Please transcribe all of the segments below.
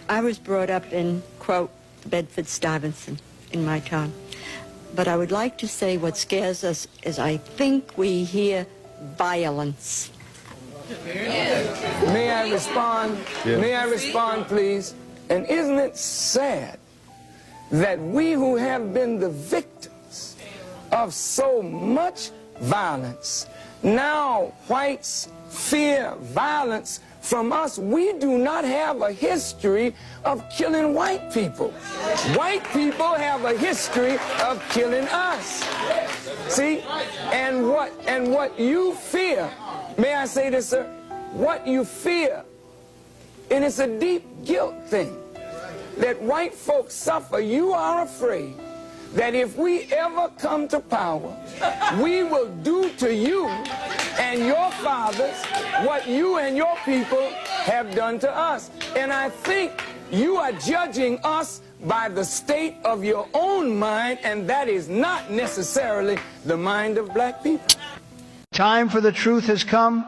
I was brought up in, quote, Bedford-Stuyvesant in my time. But I would like to say what scares us is I think we hear violence. May I respond? Yeah. May I respond, please? And isn't it sad that we who have been the victims of so much violence, now whites fear violence from us? We do not have a history of killing white people. White people have a history of killing us. See? And what you fear, may I say this, sir? What you fear, and it's a deep guilt thing, that white folks suffer. You are afraid that if we ever come to power, we will do to you and your fathers what you and your people have done to us. And I think you are judging us by the state of your own mind, and that is not necessarily the mind of black people. Time for the truth has come.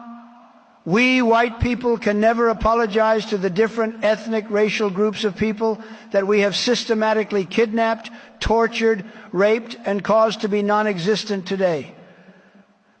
We, white people, can never apologize to the different ethnic, racial groups of people that we have systematically kidnapped, tortured, raped, and caused to be non-existent today.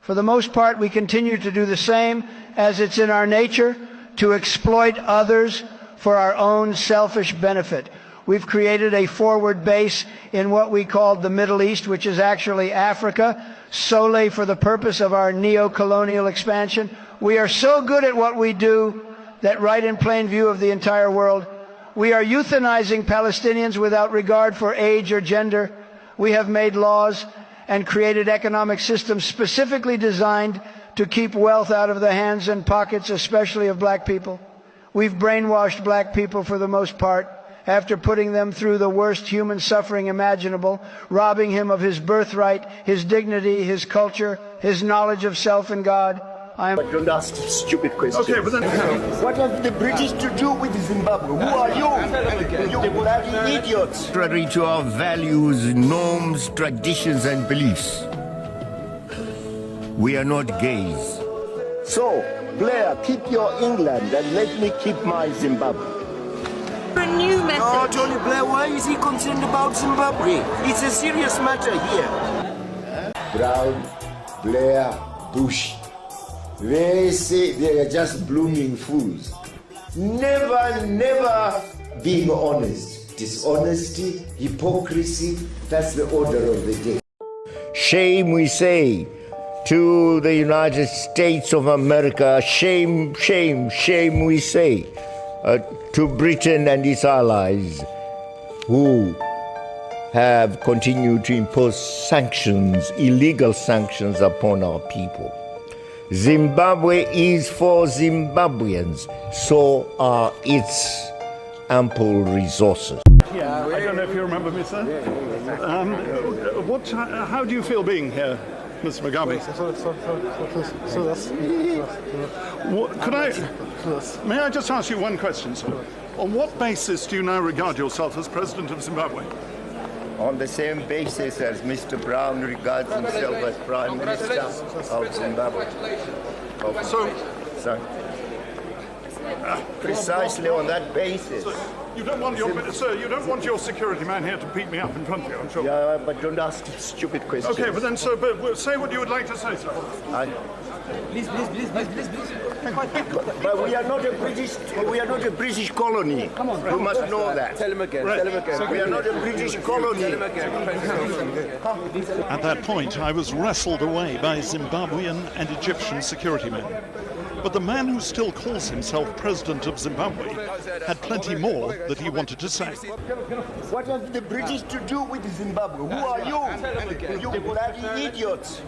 For the most part, we continue to do the same, as it's in our nature to exploit others for our own selfish benefit. We've created a forward base in what we call the Middle East, which is actually Africa, solely for the purpose of our neo-colonial expansion. We are so good at what we do that right in plain view of the entire world, we are euthanizing Palestinians without regard for age or gender. We have made laws and created economic systems specifically designed to keep wealth out of the hands and pockets, especially of black people. We've brainwashed black people for the most part, after putting them through the worst human suffering imaginable, robbing him of his birthright, his dignity, his culture, his knowledge of self and God. But don't ask stupid questions. Okay, but then... What have the British to do with Zimbabwe? Who are you? You bloody idiots. Contrary to our values, norms, traditions, and beliefs, we are not gays. So, Blair, keep your England and let me keep my Zimbabwe. A new message. No, Tony Blair, why is he concerned about Zimbabwe? It's a serious matter here. Brown, Blair, Bush. They say they are just blooming fools. Never being honest. Dishonesty, hypocrisy, that's the order of the day. Shame, we say, to the United States of America. Shame, shame, shame, we say, to Britain and its allies, who have continued to impose sanctions, illegal sanctions upon our people. Zimbabwe is for Zimbabweans, so are its ample resources. Yeah, I don't know if you remember me, sir. How do you feel being here, Mr. Mugabe? May I just ask you one question, sir? On what basis do you now regard yourself as President of Zimbabwe? On the same basis as Mr. Brown regards himself as Prime Minister of Zimbabwe. Precisely on that basis. You don't want you don't want your security man here to beat me up in front of you, I'm sure. Yeah, but don't ask stupid questions. Okay, but then, sir, say what you would like to say, sir. Please. But we are not a British colony. Come on, you must know that. Tell him again. Right. Tell him again. We are not a British colony. Tell him again. At that point, I was wrestled away by Zimbabwean and Egyptian security men. But the man who still calls himself President of Zimbabwe had plenty more that he wanted to say. What have the British to do with Zimbabwe? Who are you? You bloody idiots.